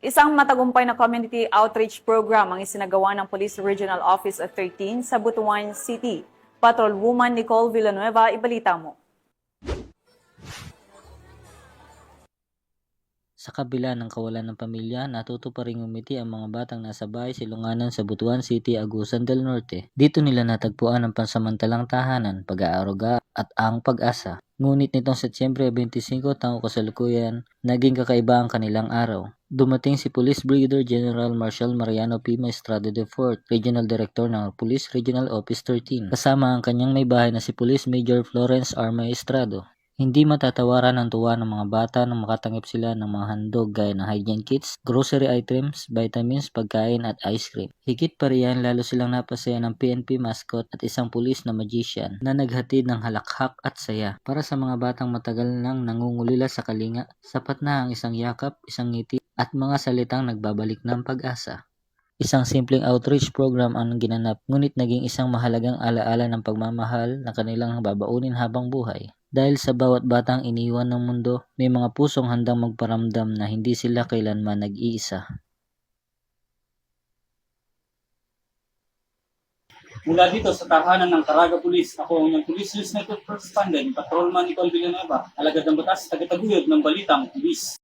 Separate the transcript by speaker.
Speaker 1: Isang matagumpay na community outreach program ang isinagawa ng Police Regional Office of 13 sa Butuan City. Patrolwoman Nicole Villanueva, ibalita mo.
Speaker 2: Sa kabila ng kawalan ng pamilya, natuto pa ring umiti ang mga batang nasa bahay silunganan sa Butuan City, Agusan del Norte. Dito nila natagpuan ang pansamantalang tahanan, pag-aaruga at ang pag-asa. Ngunit nitong Setyembre 25 taong kasalukuyan, naging kakaiba ang kanilang araw. Dumating si Police Brigadier General Marshal Mariano P. Maestrado IV, Regional Director ng Police Regional Office 13, kasama ang kanyang may bahay na si Police Major Florence R. Maestrado. Hindi matatawaran ang tuwa ng mga bata nang makatanggap sila ng mga handog gaya ng hygiene kits, grocery items, vitamins, pagkain at ice cream. Higit pa riyan, lalo silang napasaya ng PNP mascot at isang pulis na magician na naghatid ng halakhak at saya. Para sa mga batang matagal nang nangungulila sa kalinga, sapat na ang isang yakap, isang ngiti at mga salitang nagbabalik ng pag-asa. Isang simpleng outreach program ang ginanap, ngunit naging isang mahalagang alaala ng pagmamahal na kanilang babaunin habang buhay. Dahil sa bawat batang iniwan ng mundo, may mga pusong handang magparamdam na hindi sila kailanman nag-iisa.
Speaker 3: Mula dito sa tahanan ng Caraga Police, ako ang inyong Police News Network Correspondent, Patrolman Nicole Villanueva, alagad ng batas, tagataguyod ng balitang pulis.